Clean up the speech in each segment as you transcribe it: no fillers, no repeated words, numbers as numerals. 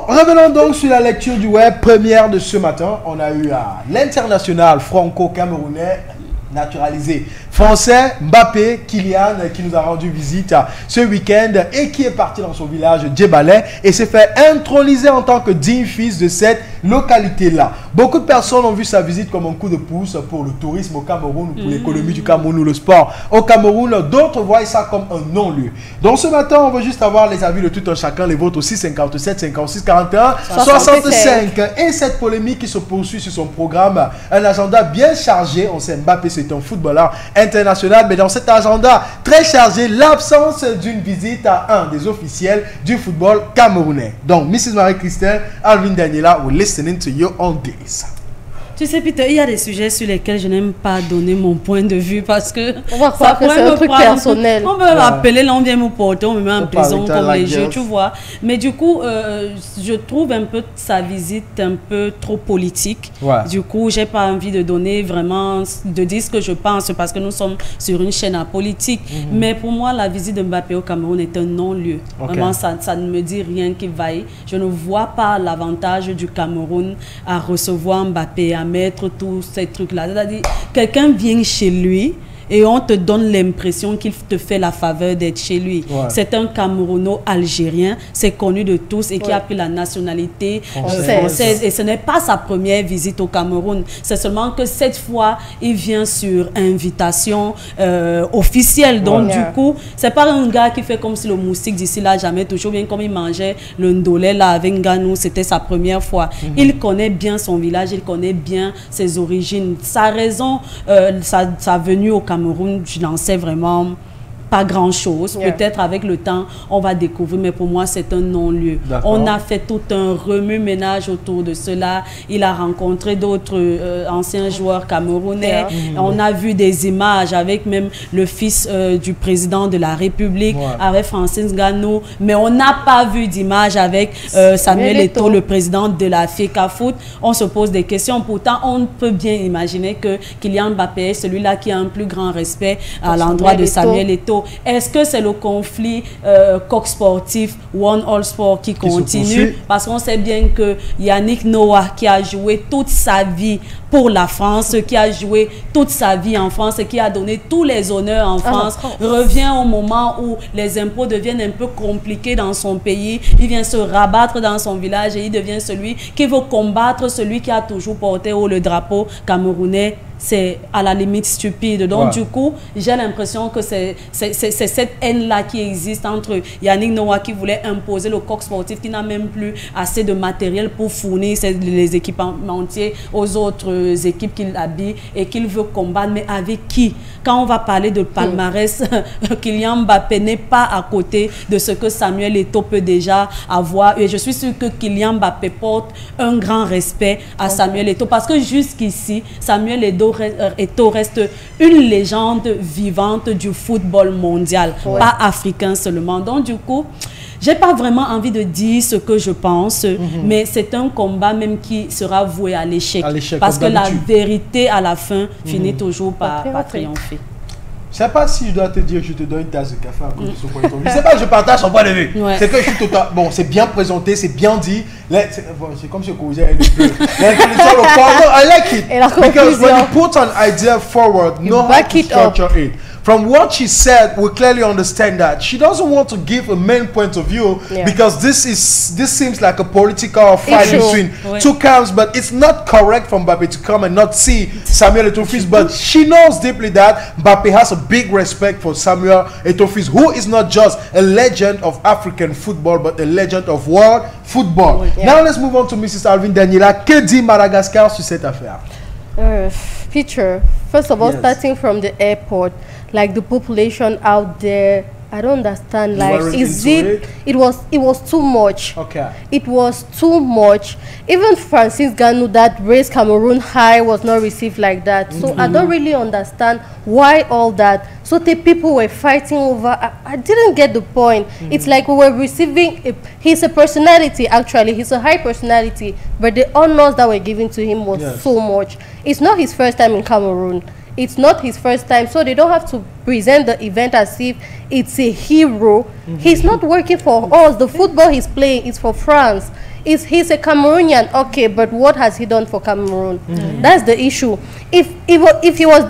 revenons donc sur la lecture du web. Première de ce matin, on a eu l'international franco-camerounais naturalisé français Mbappé Kylian qui nous a rendu visite ce week-end et qui est parti dans son village Djebalé et s'est fait introniser en tant que digne fils de cette localité-là. Beaucoup de personnes ont vu sa visite comme un coup de pouce pour le tourisme au Cameroun, pour l'économie du Cameroun ou le sport au Cameroun. D'autres voient ça comme un non-lieu. Donc ce matin, on veut juste avoir les avis de tout un chacun, les vôtres aussi 57, 56, 41, 65. Et cette polémique qui se poursuit sur son programme, un agenda bien chargé. On sait Mbappé c'est un footballeur international, mais dans cet agenda très chargé, l'absence d'une visite à un des officiels du football camerounais. Donc, Mrs. Marie-Christelle, Alvin Daniela, we're listening to you on this. Tu sais, Peter, il y a des sujets sur lesquels je n'aime pas donner mon point de vue parce que on va croire que c'est un truc personnel. On peut m'appeler, là, on vient me porter, on me met en prison comme les jeux, tu vois. Mais du coup, je trouve un peu sa visite un peu trop politique. Du coup, j'ai pas envie de donner vraiment, de dire ce que je pense parce que nous sommes sur une chaîne apolitique. Mais pour moi, la visite de Mbappé au Cameroun est un non-lieu. Vraiment, ça ne me dit rien qui vaille. Je ne vois pas l'avantage du Cameroun à recevoir Mbappé, à mettre tous ces trucs-là. C'est-à-dire, quelqu'un vient chez lui et on te donne l'impression qu'il te fait la faveur d'être chez lui. C'est un Camerouno-algérien, c'est connu de tous et qui a pris la nationalité française. Et ce n'est pas sa première visite au Cameroun. C'est seulement que cette fois, il vient sur invitation officielle. Donc du coup, c'est pas un gars qui fait comme si le moustique d'ici là jamais toujours bien comme il mangeait le ndolé là avec Nganou. C'était sa première fois. Il connaît bien son village, il connaît bien ses origines. Sa raison, sa venue au Cameroun, je n'en sais vraiment pas grand-chose. Peut-être avec le temps, on va découvrir, mais pour moi, c'est un non-lieu. On a fait tout un remue-ménage autour de cela. Il a rencontré d'autres anciens joueurs camerounais. On a vu des images avec même le fils du président de la République, avec Francis Ngannou, mais on n'a pas vu d'image avec Samuel Eto'o, le président de la FECAFOOT. On se pose des questions. Pourtant, on peut bien imaginer que Kylian Mbappé est celui-là qui a un plus grand respect à l'endroit de Samuel Eto'o. Est-ce que c'est le conflit coq sportif, One All Sport qui continue? Parce qu'on sait bien que Yannick Noah, qui a joué toute sa vie pour la France, qui a joué toute sa vie en France et qui a donné tous les honneurs en France, revient au moment où les impôts deviennent un peu compliqués dans son pays. Il vient se rabattre dans son village et il devient celui qui veut combattre celui qui a toujours porté haut le drapeau camerounais. C'est à la limite stupide. Donc du coup, j'ai l'impression que c'est cette haine-là qui existe entre Yannick Noah qui voulait imposer le coq sportif, qui n'a même plus assez de matériel pour fournir les équipementiers aux autres équipes qu'il habille et qu'il veut combattre. Mais avec qui? Quand on va parler de palmarès, Kylian Mbappé n'est pas à côté de ce que Samuel Eto'o peut déjà avoir. Et je suis sûre que Kylian Mbappé porte un grand respect à Samuel Eto'o parce que jusqu'ici, Samuel Eto'o reste une légende vivante du football mondial, pas africain seulement. Donc du coup, j'ai pas vraiment envie de dire ce que je pense, mais c'est un combat même qui sera voué à l'échec. Parce que la vérité à la fin finit toujours par triompher. Je ne sais pas si je dois te dire je te donne une tasse de café à cause de ce point de vue. Je ne sais pas, je partage son point de vue. C'est que je suis total. Bon, c'est bien présenté, c'est bien dit. C'est comme ce que vous avez dit. I like it. Because when you put an idea forward, know how to structure it. From what she said, we clearly understand that she doesn't want to give a main point of view because this seems like a political fight between two camps, but it's not correct for Mbappé to come and not see Samuel Eto'o, but she knows deeply that Mbappé has a big respect for Samuel Eto'o, who is not just a legend of African football, but a legend of world football. Now let's move on to Mrs. Alvin Daniela. Que dit Madagascar sur cette affaire? Peter, first of all, starting from the airport, like the population out there, I don't understand. Like, it was too much. It was too much. Even Francis Ngannou, that raised Cameroon high, was not received like that. So I don't really understand why all that. So the people were fighting over. I didn't get the point. It's like we were receiving. He's a personality, actually. He's a high personality, but the honors that were given to him was so much. It's not his first time in Cameroon. It's not his first time, so they don't have to present the event as if it's a hero. He's not working for us. The football he's playing is for France. He's a Cameroonian, okay, but what has he done for Cameroon? That's the issue. If he was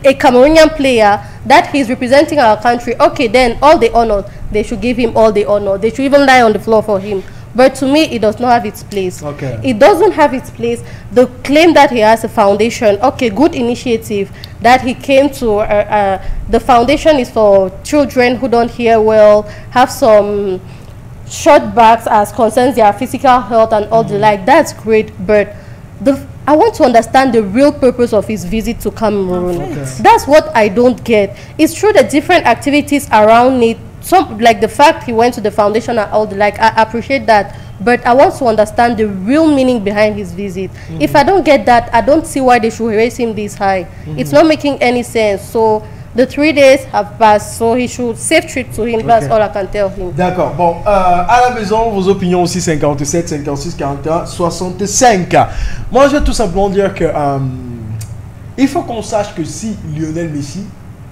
a Cameroonian player, that he's representing our country, okay, then all the honor, they should give him all the honor. They should even lie on the floor for him. But to me, it does not have its place. Okay. It doesn't have its place. The claim that he has a foundation, okay, good initiative, that he came to, the foundation is for children who don't hear well, have some short backs as concerns their physical health and all the like. That's great, but I want to understand the real purpose of his visit to Cameroon. Okay. That's what I don't get. It's true that different activities around it, like the fact he went to the foundation and all the like, I appreciate that, but I want to understand the real meaning behind his visit. If I don't get that, I don't see why they should raise him this high. It's not making any sense. So the 3 days have passed, so he should safe trip to him. That's all I can tell him. D'accord. Bon, à la maison, vos opinions aussi 57, 56, 41, 65. Moi, je vais tout simplement dire que il faut qu'on sache que si Lionel Messi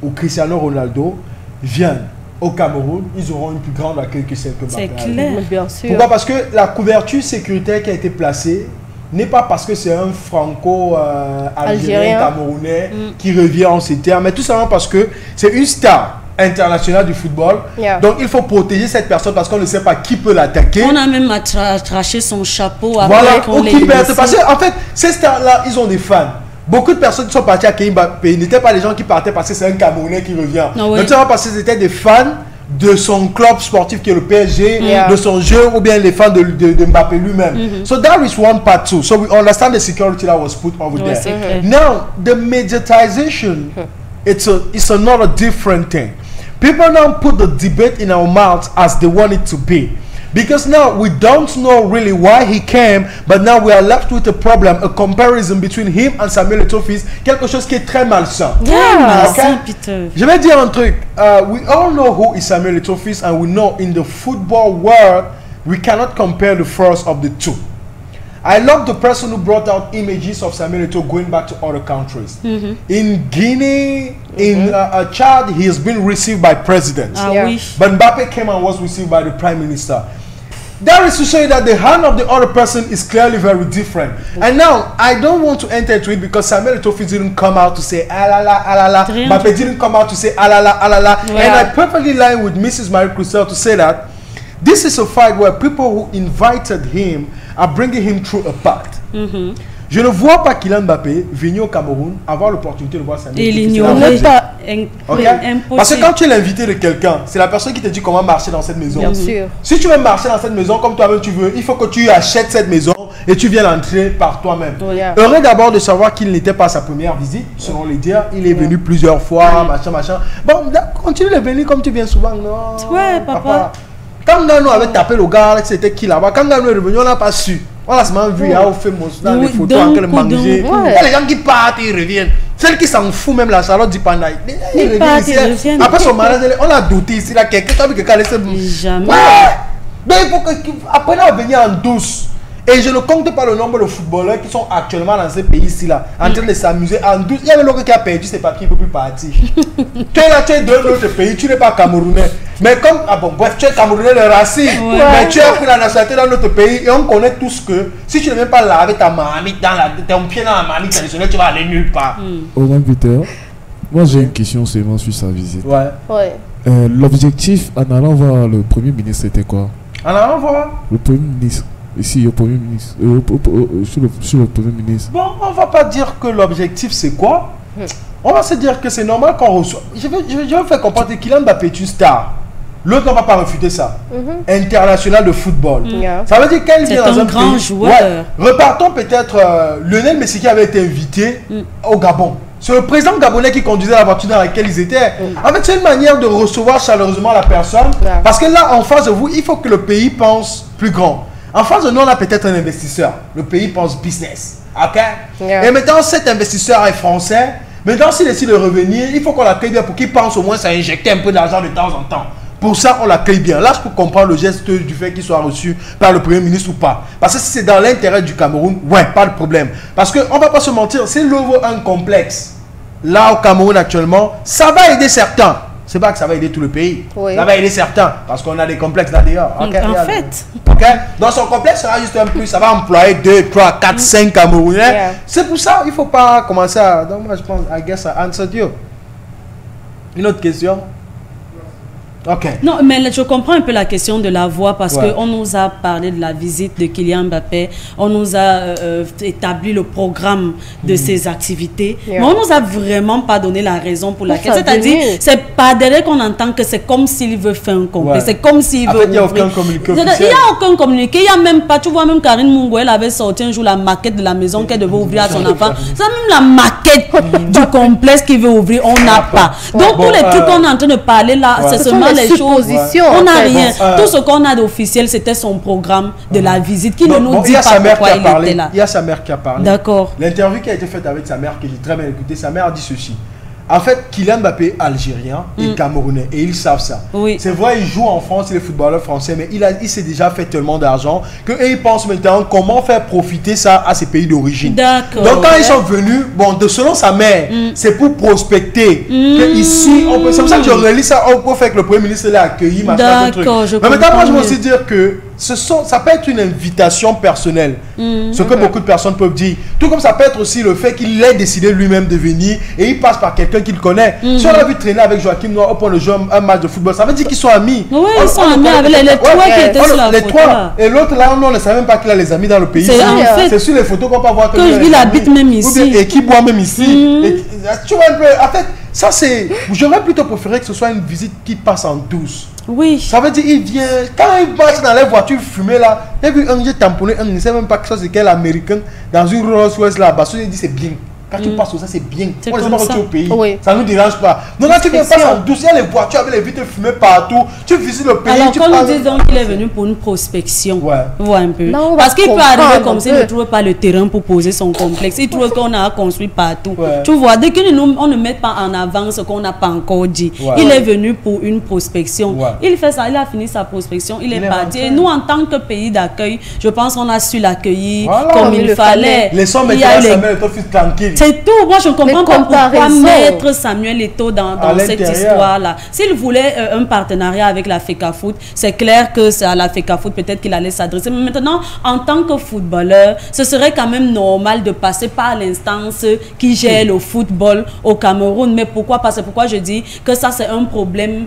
ou Cristiano Ronaldo viennent au Cameroun, ils auront une plus grande accueil que celle que Mbappé a. C'est clair. Bien sûr. Pourquoi? Parce que la couverture sécuritaire qui a été placée n'est pas parce que c'est un franco-algérien camerounais qui revient en ces termes, mais tout simplement parce que c'est une star internationale du football. Donc il faut protéger cette personne parce qu'on ne sait pas qui peut l'attaquer. On a même arraché son chapeau. Voilà, ou qui peut être. Parce qu'en fait, ces stars-là, ils ont des fans. Beaucoup de personnes qui sont parties à Mbappé n'étaient pas les gens qui partaient parce que c'est un Camerounais qui revient. Notamment parce que c'était des fans de son club sportif qui est le PSG, de son jeu, ou bien les fans de Mbappé lui-même. So that is one part too. So we understand the security that was put over there. Now, the mediatization, it's another different thing. People now put the debate in our mouths as they want it to be. Because now we don't know really why he came, but now we are left with a problem, a comparison between him and Samuel Eto'o Fils, quelque chose qui est très malsain. Je vais dire un truc. We all know who is Samuel Eto'o Fils, and we know in the football world, we cannot compare the first of the two. I love the person who brought out images of Samuel Eto'o going back to other countries. In Guinea, in Chad, he has been received by presidents. But Mbappé came and was received by the prime minister. That is to say that the hand of the other person is clearly very different. And now, I don't want to enter into it because Samuel Eto'o Fils didn't come out to say alala, alala. Mbappé didn't come out to say alala, alala. And I perfectly line with Mrs. Marie-Christelle to say that this is a fight where people who invited him are bringing him through a pact. Je ne vois pas Kylian Mbappé venir au Cameroun avoir l'opportunité de voir Samuel Eto'o Fils. Il n'ignorait pas. Parce que quand tu es l'invité de quelqu'un, c'est la personne qui te dit comment marcher dans cette maison. Bien sûr. Si tu veux marcher dans cette maison comme toi-même tu veux, il faut que tu achètes cette maison et tu viens l'entrer par toi-même. Heureux d'abord de savoir qu'il n'était pas sa première visite, selon les dires. Il est venu plusieurs fois, machin. Bon, continue de venir comme tu viens souvent. Non. Ouais, papa. Quand Gano avait tapé le gars, c'était qui là-bas? Quand Gano est revenu, on n'a pas su. On a seulement vu, on fait dans les photos, en train de manger. Il y a les gens qui partent, ils reviennent. Celle qui s'en fout, même la Charlotte dit Panda. Ils reviennent ici. Après son mariage, on a douté ici, là, quelqu'un qui a vu quelqu'un laisser. Jamais. Donc il faut qu'après, on va venir en douce. Et je ne compte pas le nombre de footballeurs qui sont actuellement dans ces pays-ci là, en train de s'amuser en douce. Il y a l'autre qui a perdu ses papiers, il ne peut plus partir. Tu es là, tu es de l'autre pays, tu n'es pas camerounais. Mais comme, bref, tu es camerounais de racine, mais tu as pris la nationalité dans notre pays et on connaît tous que si tu ne viens pas laver ta marmite, ton pied dans la marmite traditionnelle, tu vas aller nulle part. Romain Peter, moi j'ai une question seulement sur sa visite. L'objectif en allant voir le Premier ministre c'était quoi? En allant voir le Premier ministre. Ici, au Premier ministre, sur le Premier ministre. Bon, on va pas dire que l'objectif c'est quoi. On va se dire que c'est normal qu'on reçoit. Je vais faire comprendre que Kylian Mbappé est une star. L'autre ne va pas refuter ça. International de football. Ça veut dire qu'elle vient dans un grand pays. joueur. Repartons peut-être Lionel Messi qui avait été invité au Gabon. C'est le président gabonais qui conduisait la voiture dans laquelle ils étaient. En fait, c'est une manière de recevoir chaleureusement la personne. Parce que là, en face de vous, il faut que le pays pense plus grand. En face de nous, on a peut-être un investisseur. Le pays pense business. Ok? Et maintenant, cet investisseur est français. Maintenant, s'il décide de revenir, il faut qu'on l'accueille bien pour qu'il pense au moins à injecter un peu d'argent de temps en temps. Pour ça, on l'accueille bien. Là, je peux comprendre le geste du fait qu'il soit reçu par le Premier ministre ou pas. Parce que si c'est dans l'intérêt du Cameroun, ouais, pas de problème. Parce qu'on ne va pas se mentir, s'il ouvre un complexe, là au Cameroun actuellement, ça va aider certains. c'est pas que ça va aider tout le pays. Oui. Ça va aider certains, parce qu'on a des complexes là d'ailleurs. Okay, en fait. Ok. Donc son complexe sera juste un plus, ça va employer 2, 3, 4, 5 Camerounais. Yeah. C'est pour ça, il ne faut pas commencer à... Donc moi je pense, I guess I answered you. Une autre question? Okay. Non, mais je comprends un peu la question de la voix parce qu'on nous a parlé de la visite de Kylian Mbappé, on nous a établi le programme de ses activités, mais on nous a vraiment pas donné la raison pour laquelle. C'est-à-dire, c'est pas derrière qu'on entend que c'est comme s'il veut faire un complet, c'est comme s'il veut. Il n'y a aucun communiqué officiel. Il n'y a aucun communiqué, il n'y a même pas. Tu vois, même Karine Mungo, elle avait sorti un jour la maquette de la maison qu'elle devait ouvrir à son enfant. C'est même la maquette du complexe qu'il veut ouvrir, on n'a pas. Donc, tous les trucs qu'on est en train de parler là, c'est seulement les choses. On n'a rien. Tout ce qu'on a d'officiel, c'était son programme de la visite qui ne nous dit pas pourquoi il était là. Il y a sa mère qui a parlé. D'accord. L'interview qui a été faite avec sa mère, que j'ai très bien écouté, sa mère a dit ceci. En fait, Kylian Mbappé est algérien et camerounais, et ils savent ça. Oui. C'est vrai, il joue en France, il est footballeur français, mais il s'est déjà fait tellement d'argent qu'ils pensent maintenant comment faire profiter ça à ses pays d'origine. D'accord. Donc quand ils sont venus, bon, selon sa mère, c'est pour prospecter. Que ici, c'est pour ça que je relis ça, on peut faire que le Premier ministre l'a accueilli, d'accord, je comprends. Mais maintenant, moi, je veux aussi dire que ça peut être une invitation personnelle, ce que beaucoup de personnes peuvent dire. Tout comme ça peut être aussi le fait qu'il ait décidé lui-même de venir et il passe par quelqu'un qu'il connaît. Si on a vu traîner avec Joachim Noah au point de jouer un match de football, ça veut dire qu'ils sont amis. Oui, ils sont amis avec les trois qui étaient sur la photo. Et l'autre là, on ne savait même pas qu'il a les amis dans le pays. C'est sur les photos qu'on peut voir qu'il habite même ici. Et qu'il boit même ici. Tu vois un peu, en fait, ça c'est... J'aurais plutôt préféré que ce soit une visite qui passe en douce. Oui. Ça veut dire il vient, quand il marche dans les voitures fumées là, il a vu un, j'ai tamponné un, il ne sait même pas que ça c'est quel américain dans une Rolls Royce là, parce qu'il dit c'est bien. Quand tu passes au ça, c'est bien. On ne sait pas que tu es au pays. Oui. Ça ne nous dérange pas. Donc là, tu viens passer en douce, il y a les voitures avec les vitres fumées partout. Tu visites le pays. Alors, quand nous disons qu'il est venu pour une prospection, vois un peu. Non, parce qu'il peut arriver comme s'il ne trouve pas le terrain pour poser son complexe. Il trouve qu'on a construit partout. Tu vois, dès qu'on ne met pas en avant ce qu'on n'a pas encore dit, il est venu pour une prospection. Il fait ça, il a fini sa prospection, il est parti. Et nous, en tant que pays d'accueil, je pense qu'on a su l'accueillir comme il fallait. Laissons maintenant Samuel Eto'o tranquille. C'est tout. Moi, je ne comprends pas pourquoi mettre Samuel Eto'o dans cette histoire-là. S'il voulait un partenariat avec la FECAFOOT, c'est clair que c'est à la FECAFOOT peut-être qu'il allait s'adresser. Mais maintenant, en tant que footballeur, ce serait quand même normal de passer par l'instance qui gère le football au Cameroun. Mais pourquoi? Parce que pourquoi je dis que ça, c'est un problème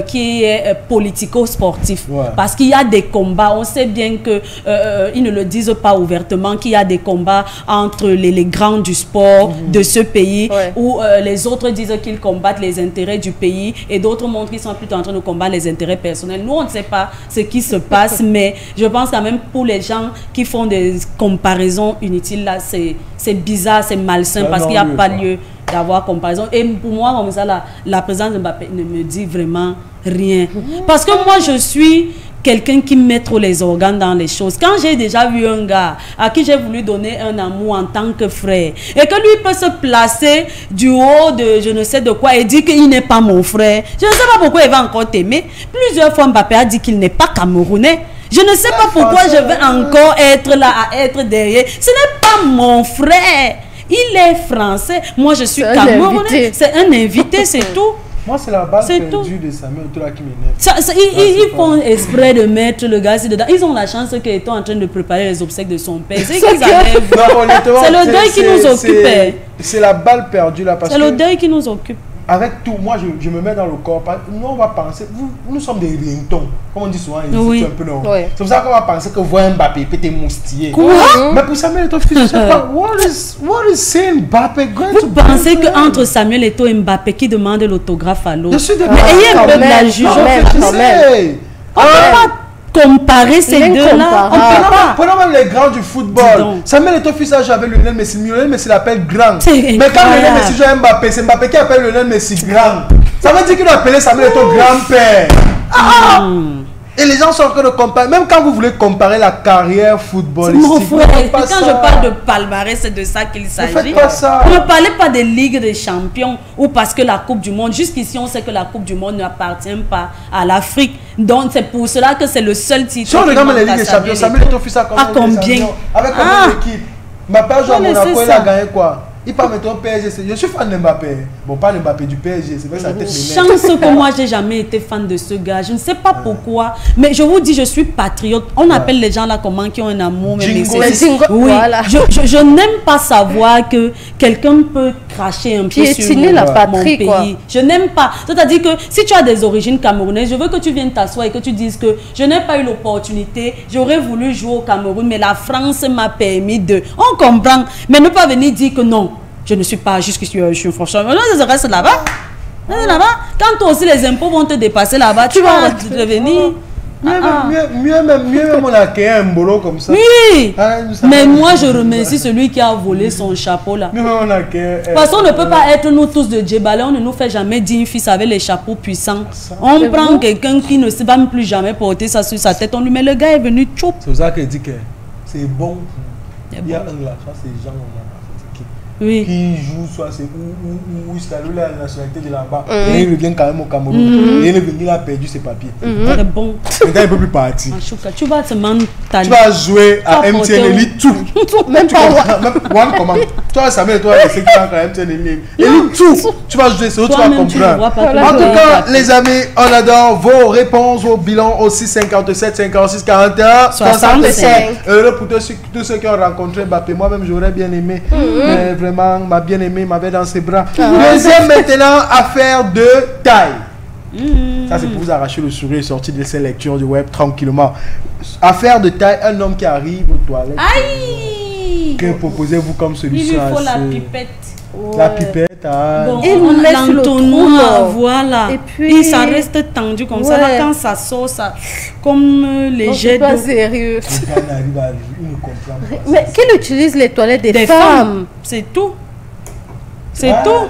qui est politico-sportif. Parce qu'il y a des combats. On sait bien qu'ils ne le disent pas ouvertement, qu'il y a des combats entre les grands du sport de ce pays, où les autres disent qu'ils combattent les intérêts du pays et d'autres montrent qu'ils sont plutôt en train de combattre les intérêts personnels. Nous, on ne sait pas ce qui se passe, mais je pense quand même pour les gens qui font des comparaisons inutiles, là, c'est bizarre, c'est malsain, parce qu'il n'y a pas lieu d'avoir comparaison. Et pour moi, comme ça, la présence de Mbappé ne me dit vraiment rien. Parce que moi, je suis quelqu'un qui met trop les organes dans les choses. Quand j'ai déjà vu un gars à qui j'ai voulu donner un amour en tant que frère, et que lui peut se placer du haut de je ne sais de quoi et dire qu'il n'est pas mon frère, je ne sais pas pourquoi il va encore t'aimer. Plusieurs fois, Mbappé a dit qu'il n'est pas camerounais. Je ne sais pas pourquoi je vais encore être là, à être derrière. Ce n'est pas mon frère. Il est français. Moi, je suis camerounais. C'est un invité, c'est tout. Moi, c'est la base perdue de Samuel Eto'o qui m'énerve. Ils font exprès de mettre le gars dedans. Ils ont la chance qu'ils étaient en train de préparer les obsèques de son père. C'est le deuil qui nous occupe. C'est la balle perdue là. C'est le deuil qui nous occupe. Avec tout, moi je me mets dans le corps. Nous on va penser, nous sommes des rientons, comme on dit souvent, un peu non. C'est pour ça qu'on va penser que voir Mbappé peut être moustillé. Quoi? Mais pour Samuel Eto'o, je sais pas, what is Mbappé going to do? Vous pensez qu'entre Samuel Eto'o et Mbappé qui demande l'autographe à l'autre? Mais ayez un peu de la jugement. On ne peut pas comparer ces deux-là. On peut pas. Prenons même les grands du football. Samuel Eto'o fils à jouer avec Lionel Messi. Lionel Messi l'appelle grand. Mais quand Lionel Messi joue à Mbappé, c'est Mbappé qui appelle Lionel Messi grand. Ça veut dire qu'il a appelé Samuel Eto'o grand-père. Et les gens sont en train de comparer. Même quand vous voulez comparer la carrière footballistique. Mon frère, quand je parle de palmarès, c'est de ça qu'il s'agit. Ne faites pas ça. Ne parlez pas de Ligue des Champions ou parce que la Coupe du Monde. Jusqu'ici, on sait que la Coupe du Monde n'appartient pas à l'Afrique. Donc, c'est pour cela que c'est le seul titre. Si on regarde les Ligues des Champions, Samuel Eto'o fait ça combien? Avec combien d'équipes? Mbappé a joué à Monaco, il a gagné quoi? Il parle maintenant PSG. Je suis fan de Mbappé. Bon, pas de Mbappé, du PSG. C'est vrai que ça tête chance que moi, j'ai jamais été fan de ce gars. Je ne sais pas pourquoi. Mais je vous dis, je suis patriote. On appelle les gens là comment qui ont un amour. Oui. Voilà. Je n'aime pas savoir que quelqu'un peut cracher un peu sur mon pays. Quoi. Je n'aime pas. C'est-à-dire que si tu as des origines camerounaises, je veux que tu viennes t'asseoir et que tu dises que je n'ai pas eu l'opportunité. J'aurais voulu jouer au Cameroun, mais la France m'a permis de... On comprend. Mais ne pas venir dire que non. Je ne suis pas juste que je suis franchement. Non, ça reste là-bas. Là-bas. Quand toi aussi les impôts vont te dépasser là-bas, tu vas revenir. Mieux même on a créé un boulot comme ça. Oui. Mais moi je remercie celui qui a volé son chapeau là. Parce qu'on ne peut pas être nous tous de Djebala. On ne nous fait jamais dire fils avec les chapeaux puissants. On prend quelqu'un qui ne se va plus jamais porter ça sur sa tête. On lui met le gars est venu choup. C'est ça qu'elle dit que c'est bon. Il y a un là, ça c'est gens oui. Qui joue, soit c'est où il salue la nationalité de là-bas. Et il revient quand même au Cameroun. Et il est venu, il a perdu ses papiers. C'est bon. Maintenant, il ne peut plus partir. Tu vas te mentaliser. Tu vas jouer à MTN Elite tout. Même pas One Command. Toi, Samuel, toi, c'est qui va à MTN Elite tout. Tu vas jouer, c'est où tu vas comprendre. En tout cas, les amis, on adore vos réponses, vos bilans au 657 56 41 65 euros pour tous ceux qui ont rencontré Mbappé. Moi-même, j'aurais bien aimé. Mais vraiment, m'a bien aimé, m'avait dans ses bras. Deuxième maintenant, affaire de taille. Ça c'est pour vous arracher le sourire sorti de ces lectures du web tranquillement. Affaire de taille, un homme qui arrive aux toilettes. Aïe! Que proposez-vous comme solution? Il lui faut la pipette. Ouais. La pipette, bon, il met l'entonnoir, voilà. Et puis ça reste tendu comme ça. Là, quand ça sort, ça comme les jets d'eau. C'est pas sérieux. Il ne comprend pas. Mais qui utilise les toilettes des femmes? C'est tout. C'est tout.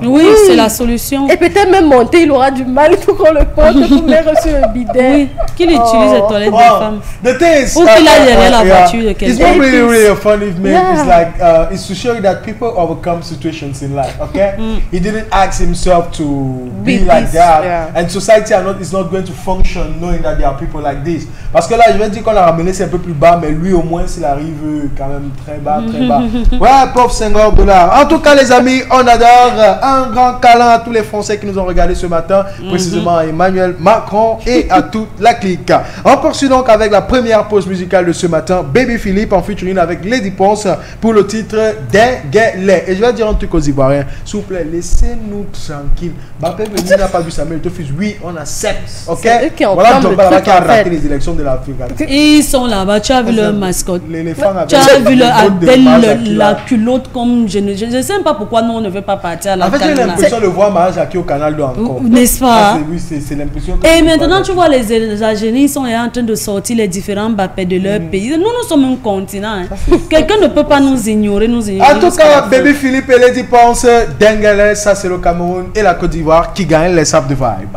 Oui, c'est la solution. Et peut-être même monter, il aura du mal pour qu'on le porte pour mettre sur un bidet. Oui, qu'il utilise les toilettes des femmes. The thing is, ou qu'il a derrière la voiture de quelqu'un. It's really funny, man. It's like it's to show you that people overcome situations in life. Okay, he didn't ask himself to be like that, and society is not going to function knowing that there are people like this. Parce que là, je vais dire qu'on a ramené c'est un peu plus bas, mais lui au moins s'il arrive quand même très bas, très bas. Ouais, pauvre $5. En tout cas, les amis, on adore. Un grand câlin à tous les Français qui nous ont regardé ce matin, précisément à Emmanuel Macron et à toute la clique. On poursuit donc avec la première pause musicale de ce matin, Baby Philippe en featuring avec Lady Ponce pour le titre Denguelé. Et je vais dire un truc aux Ivoiriens, s'il vous plaît, laissez-nous tranquilles. Mbappé n'a pas vu Samuel, il te fait oui, on accepte. Ok? Voilà Djobala qui a raté les élections de l'Afrique. Ils sont là-bas, tu as vu leur mascotte. Tu as vu la culotte comme je ne sais pas pourquoi nous on ne veut pas partir à la en fait, j'ai l'impression de voir Mahajaki au canal de encore. N'est-ce pas? Oui, c'est l'impression. Et maintenant, tu vois, les Algériens sont en train de sortir les différents Mbappé de leur pays. Nous sommes un continent. Hein. Quelqu'un ne peut pas nous ignorer. En tout cas, Baby Philippe et Lady Ponce, Denguelé, ça c'est le Cameroun et la Côte d'Ivoire qui gagnent les sables de vibe.